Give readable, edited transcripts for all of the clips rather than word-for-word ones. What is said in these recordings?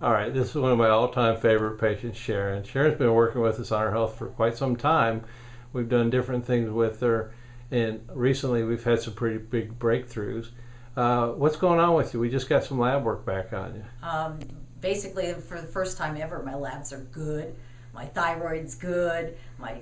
All right, this is one of my all-time favorite patients, Sharon. Sharon's been working with us on our health for quite some time. We've done different things with her, and recently we've had some pretty big breakthroughs. What's going on with you? We just got some lab work back on you. Basically, for the first time ever, my labs are good. My thyroid's good. My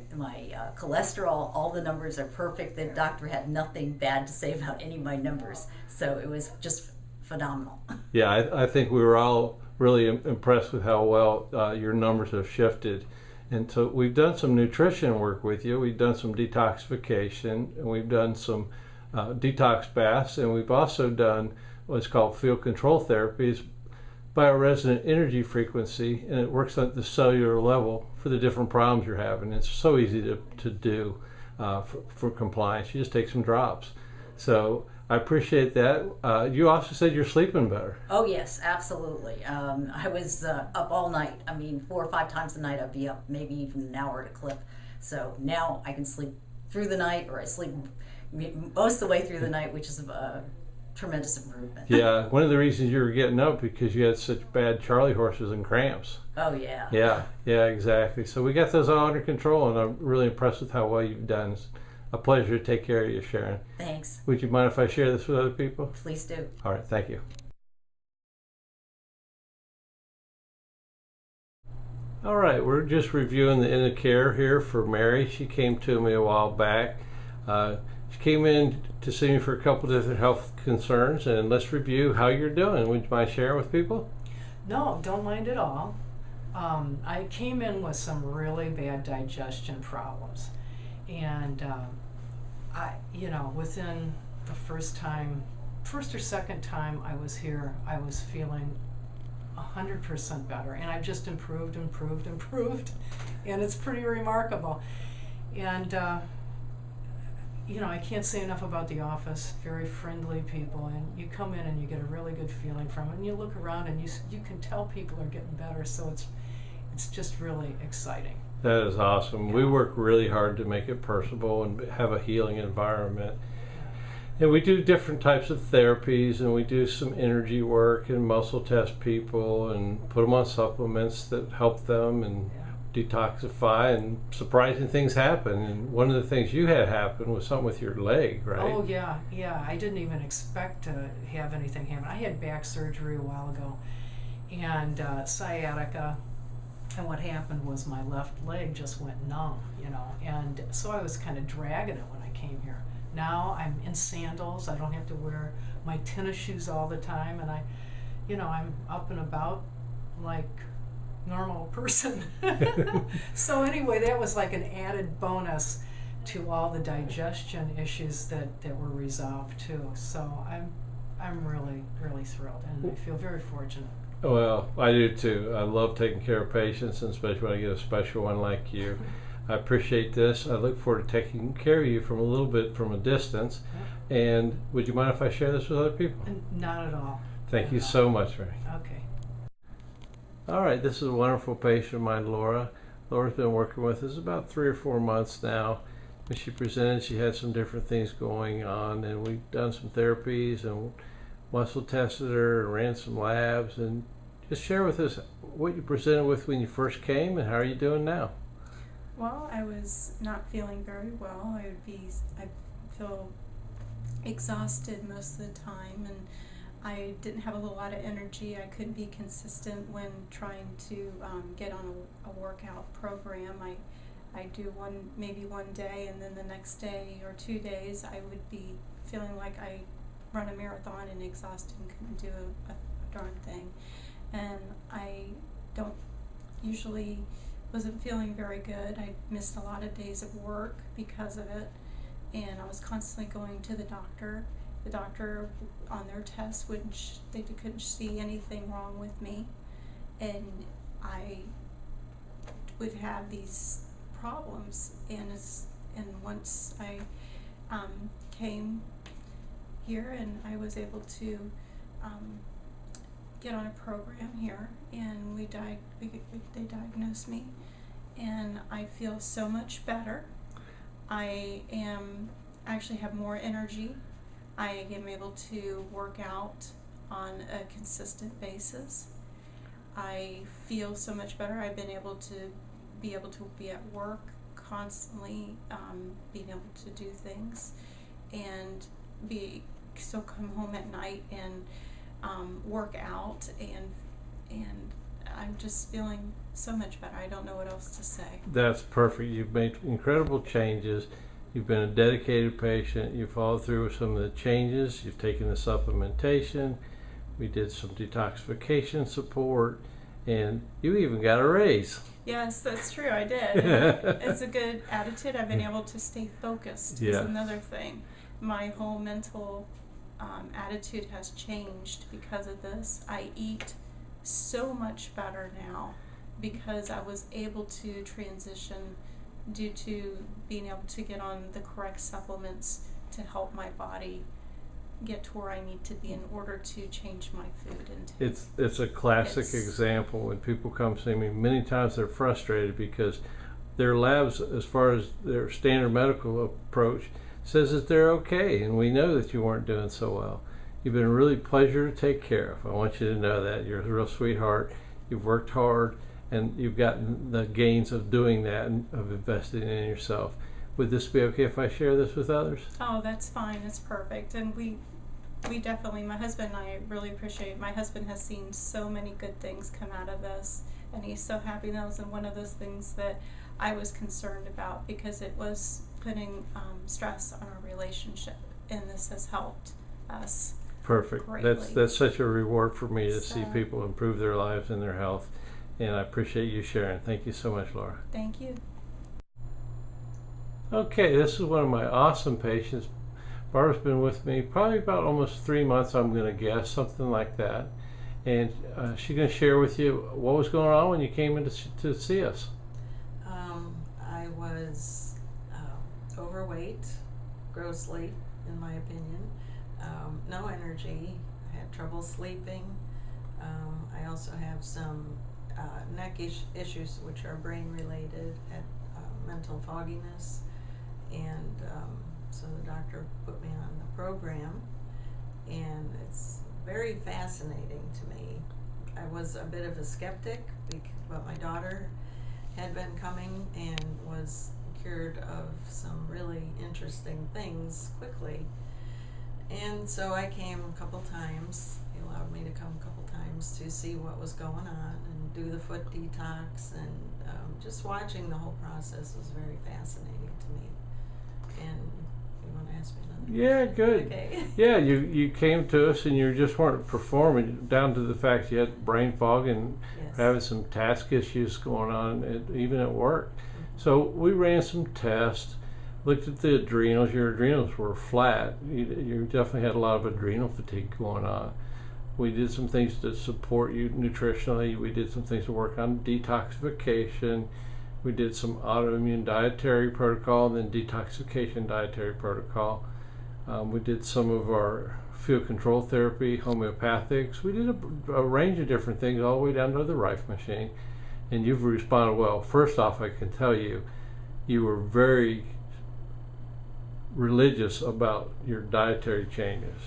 cholesterol, all the numbers are perfect. The doctor had nothing bad to say about any of my numbers, so it was just phenomenal. Yeah, I think we were all really impressed with how well your numbers have shifted. And so we've done some nutrition work with you. We've done some detoxification, and we've done some detox baths, and we've also done what's called field control therapies, bioresonant energy frequency, and it works at the cellular level for the different problems you're having. It's so easy to do for compliance. You just take some drops. So I appreciate that. You also said you're sleeping better. Oh yes, absolutely. I was up all night. I mean, 4 or 5 times a night I'd be up, maybe even an hour at a clip. So now I can sleep through the night, or I sleep most of the way through the night, which is a tremendous improvement. Yeah, one of the reasons you were getting up because you had such bad Charlie horses and cramps. Oh yeah. Yeah, exactly. So we got those all under control, and I'm really impressed with how well you've done. It's a pleasure to take care of you, Sharon. Thanks. Would you mind if I share this with other people? Please do. All right, thank you. All right, we're just reviewing the end of care here for Mary. She came to me a while back. She came in to see me for a couple different health concerns, and let's review how you're doing. Would you mind sharing with people? No, don't mind at all. I came in with some really bad digestion problems, and within the first or second time I was here, I was feeling 100% better, and I've just improved, and it's pretty remarkable. And I can't say enough about the office. Very friendly people, and you come in and you get a really good feeling from it, and you look around and you can tell people are getting better, so it's just really exciting. That is awesome. Yeah. We work really hard to make it personable and have a healing environment. And we do different types of therapies, and we do some energy work and muscle test people and put them on supplements that help them and detoxify, and surprising things happen. And one of the things you had happen was something with your leg, right? Oh yeah. I didn't even expect to have anything happen. I had back surgery a while ago, and sciatica. And what happened was my left leg just went numb, and so I was kind of dragging it when I came here. Now I'm in sandals. I don't have to wear my tennis shoes all the time, and I'm up and about like normal person. So anyway, that was like an added bonus to all the digestion issues that were resolved too. So I'm really, really thrilled, and I feel very fortunate. Well, I do too. I love taking care of patients, and especially when I get a special one like you. I appreciate this. I look forward to taking care of you from a little bit from a distance. Yeah. And would you mind if I share this with other people? Not at all. Thank you so much, Mary. Okay. All right, this is a wonderful patient of mine, Laura. Laura's been working with us about 3 or 4 months now. When she presented, she had some different things going on, and we've done some therapies and muscle tested her and ran some labs. And just share with us what you presented with when you first came and how are you doing now? Well, I was not feeling very well. I feel exhausted most of the time, and I didn't have a lot of energy. I couldn't be consistent when trying to get on a workout program. I do maybe one day, and then the next day or 2 days I would be feeling like I run a marathon and exhausted and couldn't do a darn thing. And I don't usually wasn't feeling very good. I missed a lot of days of work because of it, and I was constantly going to the doctor. The doctor on their tests they couldn't see anything wrong with me, and I would have these problems. And once I came here, and I was able to get on a program here, and they diagnosed me, and I feel so much better. I actually have more energy. I am able to work out on a consistent basis. I feel so much better. I've been able to be at work constantly, being able to do things, and come home at night and work out, and I'm just feeling so much better. I don't know what else to say. That's perfect. You've made incredible changes. You've been a dedicated patient. You followed through with some of the changes. You've taken the supplementation. We did some detoxification support, and you even got a raise. Yes, that's true. I did. It's a good attitude. I've been able to stay focused. Yeah. Is another thing. My whole mental attitude has changed because of this. I eat so much better now because I was able to transition due to being able to get on the correct supplements to help my body get to where I need to be in order to change my food intake. It's a classic example. When people come see me, many times they're frustrated because their labs, as far as their standard medical approach, says that they're okay, and we know that you weren't doing so well. You've been a really pleasure to take care of. I want you to know that. You're a real sweetheart. You've worked hard, and you've gotten the gains of doing that and of investing in yourself. Would this be okay if I share this with others? Oh, that's fine. It's perfect. And we definitely, my husband and I really appreciate, my husband has seen so many good things come out of this, and he's so happy. That was one of those things that I was concerned about because it was putting stress on our relationship, and this has helped us. Perfect. Greatly. That's such a reward for me to see people improve their lives and their health, and I appreciate you sharing. Thank you so much, Laura. Thank you. Okay, this is one of my awesome patients. Barbara's been with me probably about almost 3 months, I'm going to guess, something like that. And she's going to share with you what was going on when you came in to see us. I was overweight, grossly, in my opinion. No energy. I had trouble sleeping. I also have some neck issues, which are brain related, had mental fogginess, and so the doctor put me on the program, and it's very fascinating to me. I was a bit of a skeptic, but my daughter had been coming and was cured of some really interesting things quickly. And so I came a couple times. He allowed me to come a couple times to see what was going on and do the foot detox, and just watching the whole process was very fascinating to me. And you want to ask me another Yeah, question? good. Okay. Yeah, you came to us and you just weren't performing, down to the fact you had brain fog and Yes. having some task issues going on, even at work. So we ran some tests, looked at the adrenals. Your adrenals were flat. You definitely had a lot of adrenal fatigue going on. We did some things to support you nutritionally. We did some things to work on detoxification. We did some autoimmune dietary protocol and then detoxification dietary protocol. We did some of our field control therapy, homeopathics. We did a range of different things all the way down to the Rife machine. And you've responded well. First off, I can tell you, you were very religious about your dietary changes.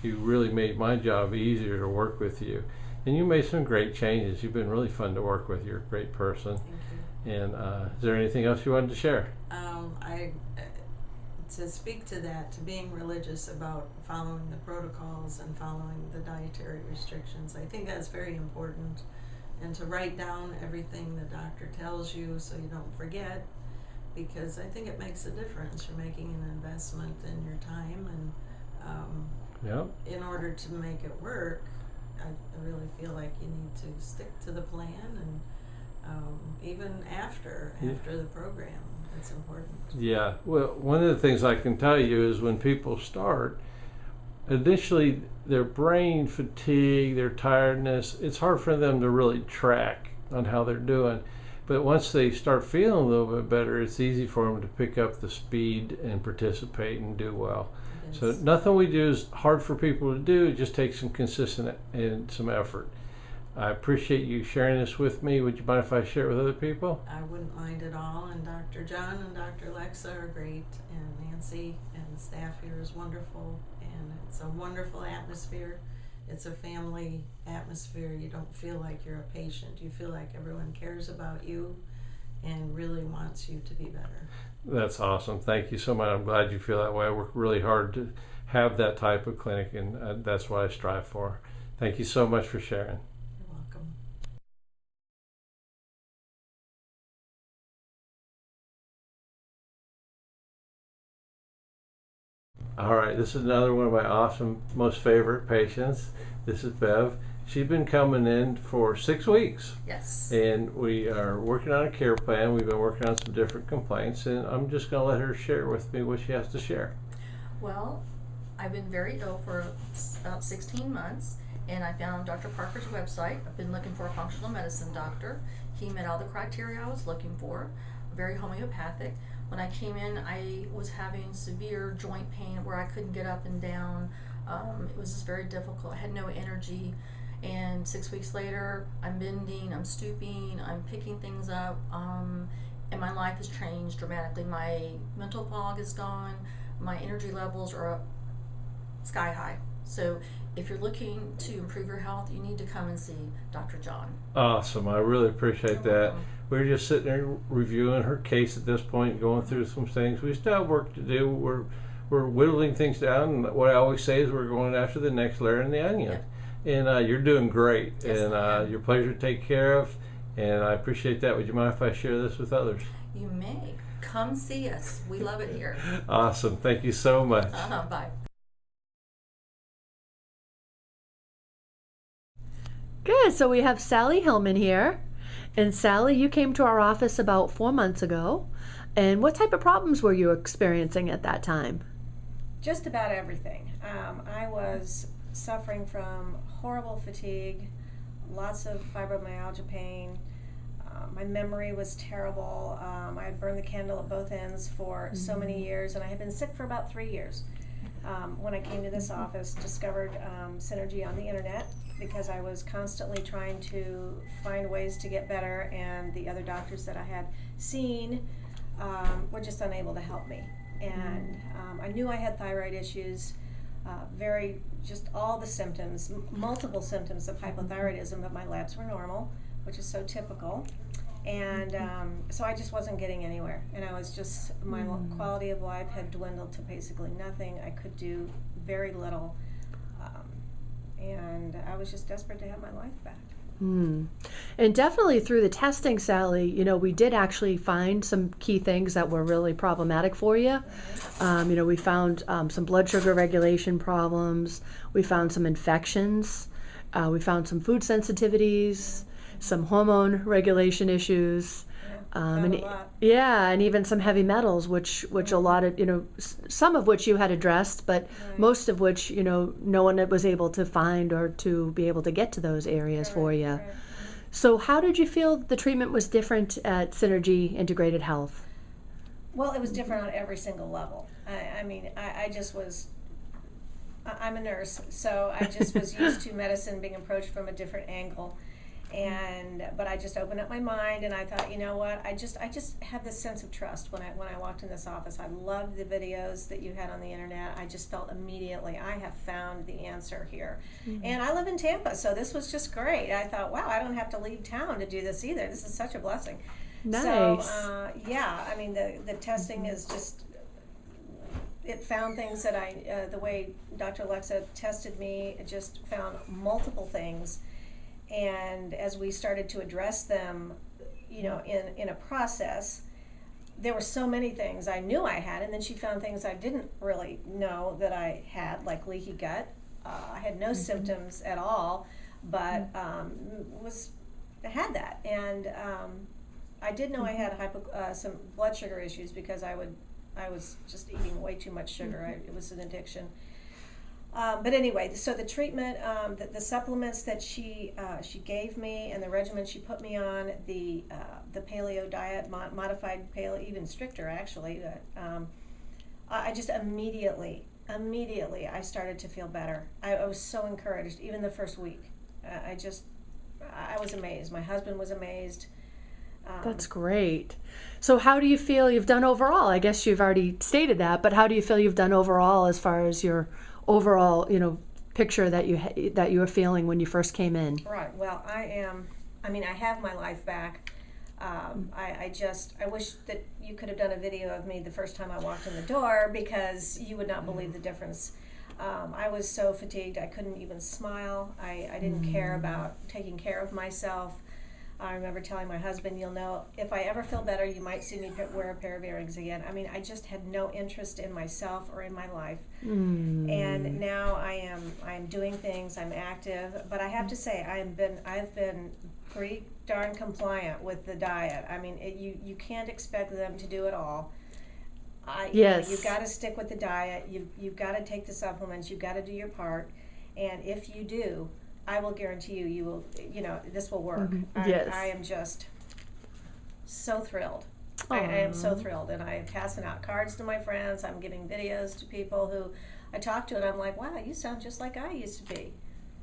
You really made my job easier to work with you. And you made some great changes. You've been really fun to work with. You're a great person. Thank you. And is there anything else you wanted to share? To speak to that, to being religious about following the protocols and following the dietary restrictions, I think that's very important. And to write down everything the doctor tells you so you don't forget, because I think it makes a difference. You're making an investment in your time, and in order to make it work, I really feel like you need to stick to the plan, and even after the program, it's important. Yeah, well, one of the things I can tell you is when people start, initially their brain fatigue, their tiredness, it's hard for them to really track on how they're doing. But once they start feeling a little bit better, it's easy for them to pick up the speed and participate and do well. So nothing we do is hard for people to do. It just takes some consistent and some effort. I appreciate you sharing this with me. Would you mind if I share it with other people? I wouldn't mind at all, and Dr. John and Dr. Lexa are great, and Nancy and the staff here is wonderful, and it's a wonderful atmosphere, it's a family atmosphere. You don't feel like you're a patient. You feel like everyone cares about you and really wants you to be better. That's awesome. Thank you so much. I'm glad you feel that way. I work really hard to have that type of clinic, and that's what I strive for. Thank you so much for sharing. You're welcome. All right, this is another one of my awesome, most favorite patients. This is Bev. She's been coming in for 6 weeks. Yes. And we are working on a care plan. We've been working on some different complaints, and I'm just going to let her share with me what she has to share. Well, I've been very ill for about 16 months, and I found Dr. Parker's website. I've been looking for a functional medicine doctor. He met all the criteria I was looking for, very homeopathic. When I came in, I was having severe joint pain where I couldn't get up and down. It was just very difficult. I had no energy. And 6 weeks later, I'm bending, I'm stooping, I'm picking things up, and my life has changed dramatically. My mental fog is gone, my energy levels are up sky high. So if you're looking to improve your health, you need to come and see Dr. John. Awesome. I really appreciate You're that. welcome. We're just sitting there reviewing her case at this point, going through some things. We still have work to do. We're whittling things down, and what I always say is we're going after the next layer in the onion. Yep. And you're doing great, Yes, and I am. you're a pleasure to take care of, and I appreciate that. Would you mind if I share this with others? You may. Come see us. We love it here. Awesome. Thank you so much. Bye. Good. So we have Sally Hillman here. And Sally, you came to our office about 4 months ago. And what type of problems were you experiencing at that time? Just about everything. I was suffering from horrible fatigue, lots of fibromyalgia pain. My memory was terrible. I had burned the candle at both ends for so many years, and I had been sick for about 3 years. When I came to this office, discovered Synergy on the internet because I was constantly trying to find ways to get better, and the other doctors that I had seen were just unable to help me. And I knew I had thyroid issues, just all the symptoms, multiple symptoms of hypothyroidism, but my labs were normal, which is so typical. And so I just wasn't getting anywhere. And I was just, my quality of life had dwindled to basically nothing. I could do very little. And I was just desperate to have my life back. And definitely through the testing, Sally, we did actually find some key things that were really problematic for you. We found some blood sugar regulation problems. We found some infections. We found some food sensitivities, some hormone regulation issues. Found a lot. Yeah, and even some heavy metals, which a lot of, some of which you had addressed, but most of which, no one was able to find or to be able to get to those areas for you. Right. So how did you feel the treatment was different at Synergy Integrated Health? Well, it was different on every single level. I just was, I'm a nurse, so I just was used to medicine being approached from a different angle. But I just opened up my mind, and I thought, you know what? I just had this sense of trust when I walked in this office. I loved the videos that you had on the internet. I just felt immediately I have found the answer here. And I live in Tampa, so this was just great. I thought, wow, I don't have to leave town to do this either. This is such a blessing. Nice. So the testing is just. It found things that the way Dr. Alexa tested me, it just found multiple things. And as we started to address them, in a process, there were so many things I knew I had, and then she found things I didn't really know that I had, like leaky gut. I had no symptoms at all, but I had that. And I did know I had some blood sugar issues because I was just eating way too much sugar. It was an addiction. But anyway, so the treatment, the supplements that she gave me, and the regimen she put me on, the paleo diet, modified paleo, even stricter actually. I just immediately I started to feel better. I was so encouraged, even the first week. I was amazed. My husband was amazed. That's great. So how do you feel you've done overall? I guess you've already stated that, but how do you feel you've done overall as far as your overall, picture that you were feeling when you first came in. Right. Well, I have my life back. I wish that you could have done a video of me the first time I walked in the door, because you would not believe the difference. I was so fatigued I couldn't even smile. I didn't care about taking care of myself. I remember telling my husband, you'll know, if I ever feel better, you might see me wear a pair of earrings again. I mean, I just had no interest in myself or in my life. And now I am doing things, I'm active, but I have to say, I've been pretty darn compliant with the diet. I mean, you can't expect them to do it all. Yes. You've got to stick with the diet. You've got to take the supplements. You've got to do your part. And if you do, I will guarantee you will, this will work. Yes. I am just so thrilled. I am so thrilled. And I'm passing out cards to my friends. I'm giving videos to people who I talk to, and I'm like, wow, you sound just like I used to be.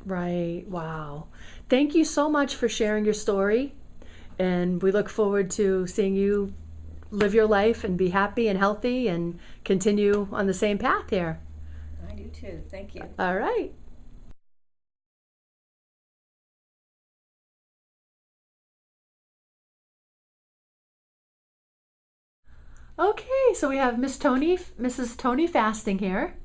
Right. Wow. Thank you so much for sharing your story. And we look forward to seeing you live your life and be happy and healthy and continue on the same path here. I do too. Thank you. All right. Okay, so we have Mrs. Tony Fasting here.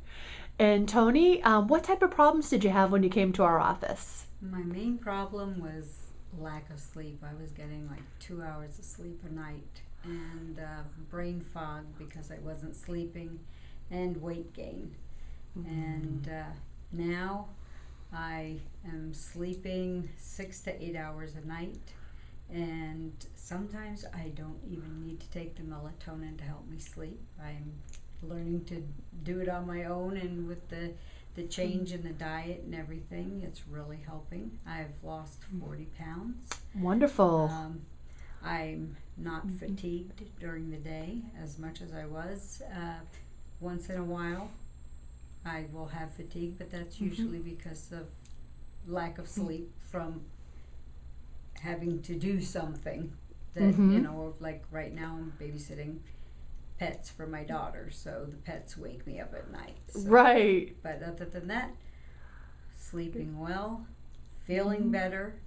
And Tony, what type of problems did you have when you came to our office? My main problem was lack of sleep. I was getting like 2 hours of sleep a night, and brain fog because I wasn't sleeping, and weight gain. And now I am sleeping 6 to 8 hours a night, and sometimes I don't even need to take the melatonin to help me sleep. I'm learning to do it on my own, and with the change in the diet and everything, it's really helping. I've lost 40 pounds. Wonderful. I'm not fatigued during the day as much as I was. Once in a while I will have fatigue, but that's usually because of lack of sleep from having to do something that, like right now I'm babysitting pets for my daughter, so the pets wake me up at night. So, right. But other than that, sleeping well, feeling better,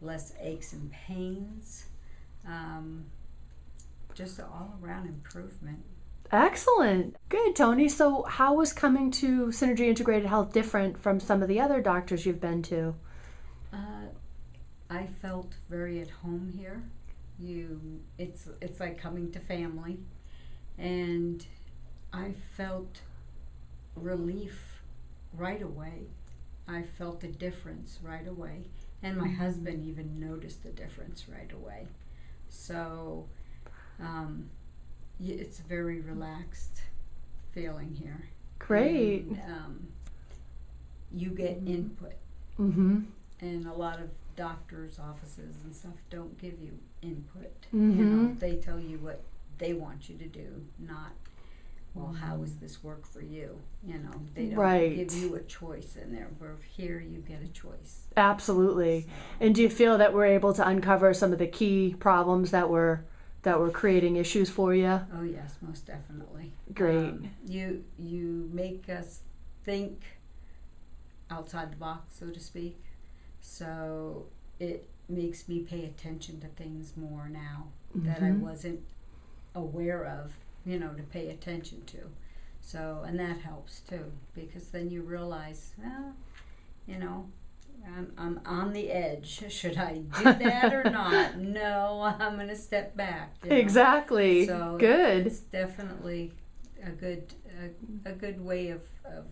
less aches and pains, just an all-around improvement. Excellent. Good, Tony. So how was coming to Synergy Integrated Health different from some of the other doctors you've been to? I felt very at home here. It's like coming to family. And I felt relief right away. I felt a difference right away. And my husband even noticed the difference right away. So it's a very relaxed feeling here. Great. And, you get input. And a lot of doctors' offices and stuff don't give you input. They tell you what they want you to do, not, well, how does this work for you? They don't give you a choice in there. Where here you get a choice. Absolutely. So. And do you feel that we're able to uncover some of the key problems that were creating issues for you? Oh yes, most definitely. Great. You make us think outside the box, so to speak. So it makes me pay attention to things more now that I wasn't aware of, to pay attention to. So, and that helps too, because then you realize, well, I'm on the edge. Should I do that or not? No, I'm going to step back. Exactly. So good. It's definitely a good way of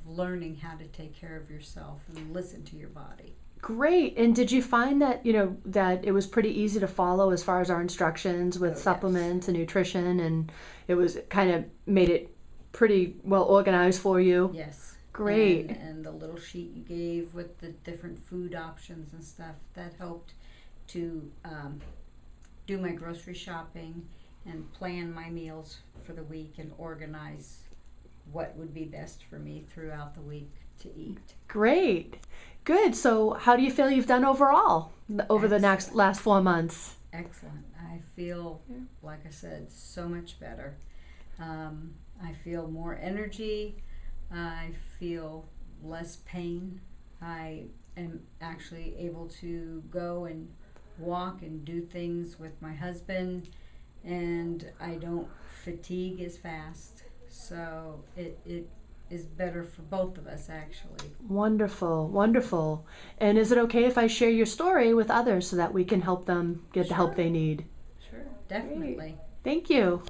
learning how to take care of yourself and listen to your body. Great. And did you find that, that it was pretty easy to follow as far as our instructions with supplements and nutrition, and it was kind of made it pretty well organized for you? Yes. Great. And the little sheet you gave with the different food options and stuff, that helped to do my grocery shopping and plan my meals for the week and organize what would be best for me throughout the week to eat. Great. Good. So how do you feel you've done overall over the last 4 months? Excellent. I feel, like I said, so much better. I feel more energy. I feel less pain. I am actually able to go and walk and do things with my husband, and I don't fatigue as fast. So it is better for both of us, actually. Wonderful, wonderful. And is it okay if I share your story with others so that we can help them get the help they need? Sure, definitely. Thank you.